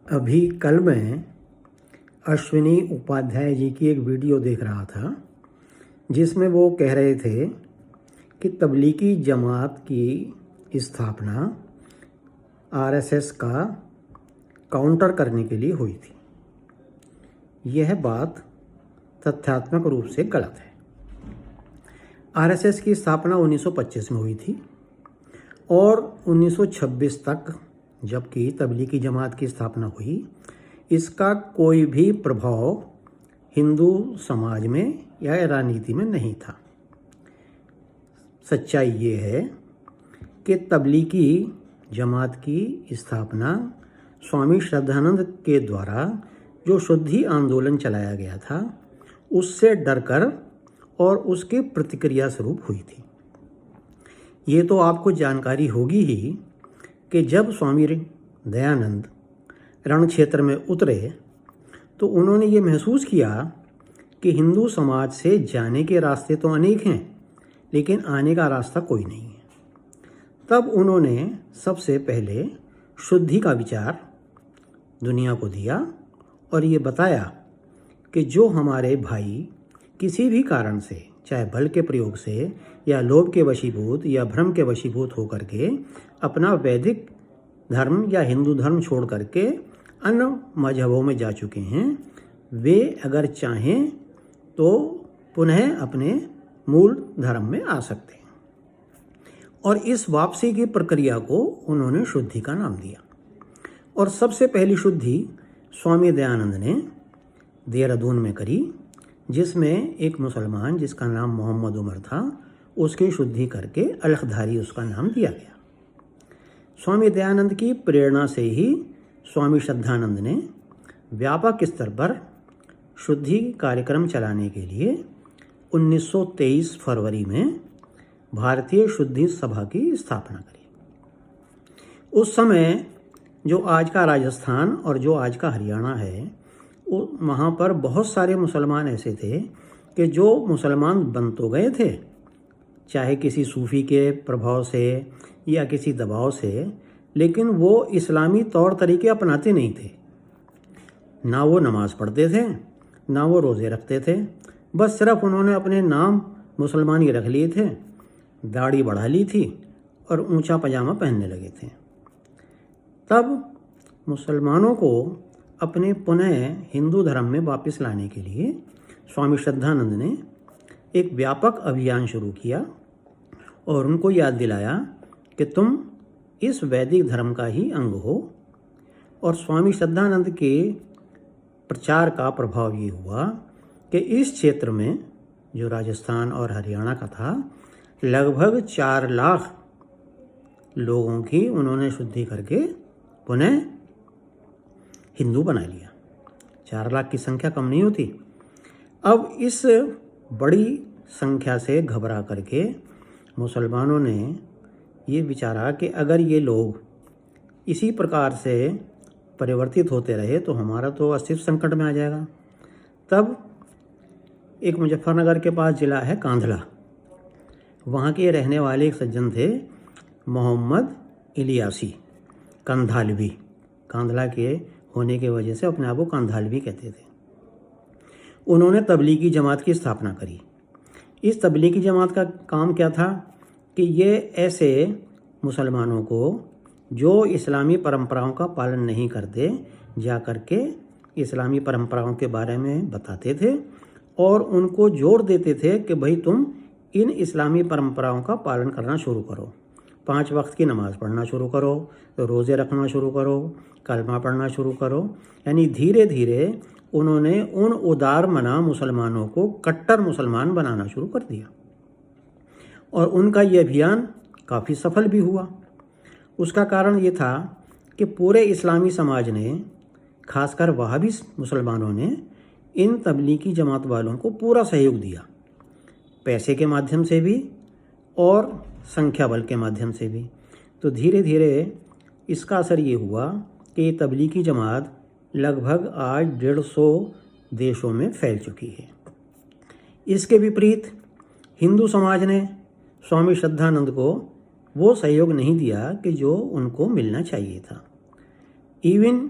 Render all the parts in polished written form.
अभी कल मैं अश्विनी उपाध्याय जी की एक वीडियो देख रहा था जिसमें वो कह रहे थे कि तबलीगी जमात की स्थापना आरएसएस का काउंटर करने के लिए हुई थी। यह बात तथ्यात्मक रूप से गलत है। आरएसएस की स्थापना 1925 में हुई थी और 1926 तक जबकि तबलीगी जमात की स्थापना हुई, इसका कोई भी प्रभाव हिंदू समाज में या राजनीति में नहीं था। सच्चाई ये है कि तबलीगी जमात की स्थापना स्वामी श्रद्धानंद के द्वारा जो शुद्धि आंदोलन चलाया गया था उससे डरकर और उसके प्रतिक्रिया स्वरूप हुई थी। ये तो आपको जानकारी होगी ही कि जब स्वामी दयानंद रण क्षेत्र में उतरे तो उन्होंने ये महसूस किया कि हिंदू समाज से जाने के रास्ते तो अनेक हैं लेकिन आने का रास्ता कोई नहीं है। तब उन्होंने सबसे पहले शुद्धि का विचार दुनिया को दिया और ये बताया कि जो हमारे भाई किसी भी कारण से, चाहे बल के प्रयोग से या लोभ के वशीभूत या भ्रम के वशीभूत होकर के अपना वैदिक धर्म या हिंदू धर्म छोड़ करके अन्य मजहबों में जा चुके हैं, वे अगर चाहें तो पुनः अपने मूल धर्म में आ सकते हैं। और इस वापसी की प्रक्रिया को उन्होंने शुद्धि का नाम दिया। और सबसे पहली शुद्धि स्वामी दयानंद ने देहरादून में करी, जिसमें एक मुसलमान जिसका नाम मोहम्मद उमर था उसकी शुद्धि करके अलखधारी उसका नाम दिया गया। स्वामी दयानंद की प्रेरणा से ही स्वामी श्रद्धानंद ने व्यापक स्तर पर शुद्धि कार्यक्रम चलाने के लिए 1923 फरवरी में भारतीय शुद्धि सभा की स्थापना करी। उस समय जो आज का राजस्थान और जो आज का हरियाणा है, वहाँ पर बहुत सारे मुसलमान ऐसे थे कि जो मुसलमान बन तो गए थे, चाहे किसी सूफ़ी के प्रभाव से या किसी दबाव से, लेकिन वो इस्लामी तौर तरीके अपनाते नहीं थे। ना वो नमाज़ पढ़ते थे, ना वो रोज़े रखते थे, बस सिर्फ उन्होंने अपने नाम मुसलमान ही रख लिए थे, दाढ़ी बढ़ा ली थी और ऊंचा पजामा पहनने लगे थे। तब मुसलमानों को अपने पुनः हिंदू धर्म में वापस लाने के लिए स्वामी श्रद्धानंद ने एक व्यापक अभियान शुरू किया और उनको याद दिलाया कि तुम इस वैदिक धर्म का ही अंग हो। और स्वामी श्रद्धानंद के प्रचार का प्रभाव ये हुआ कि इस क्षेत्र में जो राजस्थान और हरियाणा का था, लगभग 4 लाख लोगों की उन्होंने शुद्धि करके पुनः हिंदू बना लिया। 4 लाख की संख्या कम नहीं होती। अब इस बड़ी संख्या से घबरा करके मुसलमानों ने ये विचारा कि अगर ये लोग इसी प्रकार से परिवर्तित होते रहे तो हमारा तो अस्तित्व संकट में आ जाएगा। तब एक मुजफ्फरनगर के पास ज़िला है कांधला, वहाँ के रहने वाले एक सज्जन थे मोहम्मद इलियासी कंधालवी। कांधला के होने की वजह से अपने आप को कंधालवी कहते थे। उन्होंने तबलीगी जमात की स्थापना करी। इस तबलीगी जमात का काम क्या था कि ये ऐसे मुसलमानों को जो इस्लामी परंपराओं का पालन नहीं करते, जा कर के इस्लामी परंपराओं के बारे में बताते थे और उनको जोर देते थे कि भाई तुम इन इस्लामी परंपराओं का पालन करना शुरू करो, 5 वक्त की नमाज़ पढ़ना शुरू करो, रोज़े रखना शुरू करो, कलमा पढ़ना शुरू करो। यानी धीरे धीरे उन्होंने उन उदार मना मुसलमानों को कट्टर मुसलमान बनाना शुरू कर दिया और उनका ये अभियान काफ़ी सफल भी हुआ। उसका कारण ये था कि पूरे इस्लामी समाज ने, खासकर वहाबी मुसलमानों ने, इन तबलीगी जमात वालों को पूरा सहयोग दिया, पैसे के माध्यम से भी और संख्या बल के माध्यम से भी। तो धीरे धीरे इसका असर ये हुआ कि तबलीगी जमात लगभग आज 150 देशों में फैल चुकी है। इसके विपरीत हिंदू समाज ने स्वामी श्रद्धानंद को वो सहयोग नहीं दिया कि जो उनको मिलना चाहिए था। इवन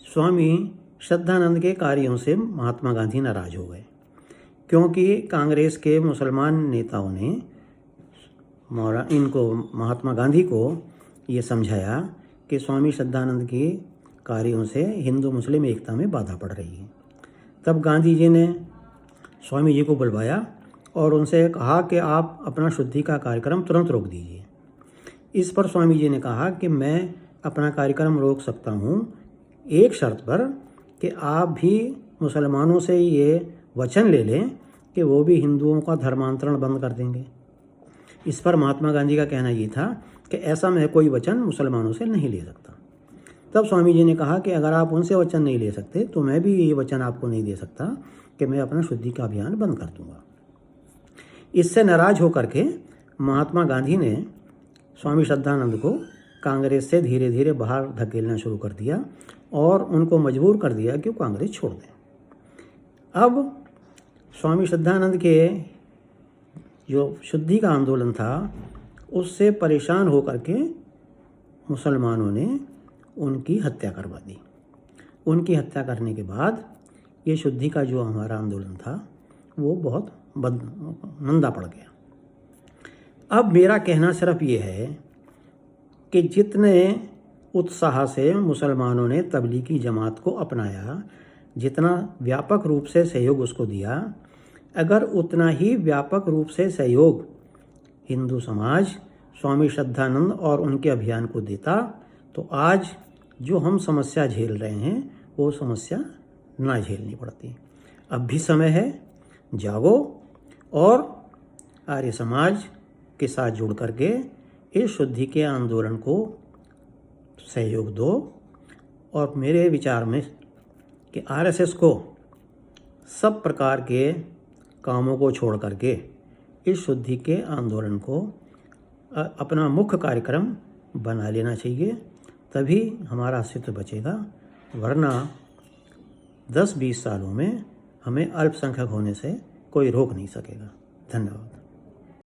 स्वामी श्रद्धानंद के कार्यों से महात्मा गांधी नाराज हो गए, क्योंकि कांग्रेस के मुसलमान नेताओं ने इनको महात्मा गांधी को ये समझाया कि स्वामी श्रद्धानंद के कार्यों से हिंदू मुस्लिम एकता में बाधा पड़ रही है। तब गांधी जी ने स्वामी जी को बुलवाया और उनसे कहा कि आप अपना शुद्धि का कार्यक्रम तुरंत रोक दीजिए। इस पर स्वामी जी ने कहा कि मैं अपना कार्यक्रम रोक सकता हूँ एक शर्त पर कि आप भी मुसलमानों से ये वचन ले लें कि वो भी हिंदुओं का धर्मांतरण बंद कर देंगे। इस पर महात्मा गांधी का कहना ये था कि ऐसा मैं कोई वचन मुसलमानों से नहीं ले सकता। तब स्वामी जी ने कहा कि अगर आप उनसे वचन नहीं ले सकते तो मैं भी ये वचन आपको नहीं दे सकता कि मैं अपना शुद्धि का अभियान बंद कर दूंगा। इससे नाराज होकर के महात्मा गांधी ने स्वामी श्रद्धानंद को कांग्रेस से धीरे धीरे बाहर धकेलना शुरू कर दिया और उनको मजबूर कर दिया कि वो कांग्रेस छोड़ दें। अब स्वामी श्रद्धानंद के जो शुद्धि का आंदोलन था उससे परेशान होकर के मुसलमानों ने उनकी हत्या करवा दी। उनकी हत्या करने के बाद ये शुद्धि का जो हमारा आंदोलन था वो बहुत मंदा पड़ गया। अब मेरा कहना सिर्फ ये है कि जितने उत्साह से मुसलमानों ने तबलीगी जमात को अपनाया, जितना व्यापक रूप से सहयोग उसको दिया, अगर उतना ही व्यापक रूप से सहयोग हिंदू समाज स्वामी श्रद्धानंद और उनके अभियान को देता तो आज जो हम समस्या झेल रहे हैं वो समस्या ना झेलनी पड़ती। अब भी समय है, जागो और आर्य समाज के साथ जुड़ करके इस शुद्धि के आंदोलन को सहयोग दो। और मेरे विचार में कि आरएसएस को सब प्रकार के कामों को छोड़ करके इस शुद्धि के आंदोलन को अपना मुख्य कार्यक्रम बना लेना चाहिए, तभी हमारा अस्तित्व बचेगा। वरना 10-20 सालों में हमें अल्पसंख्यक होने से कोई रोक नहीं सकेगा। धन्यवाद।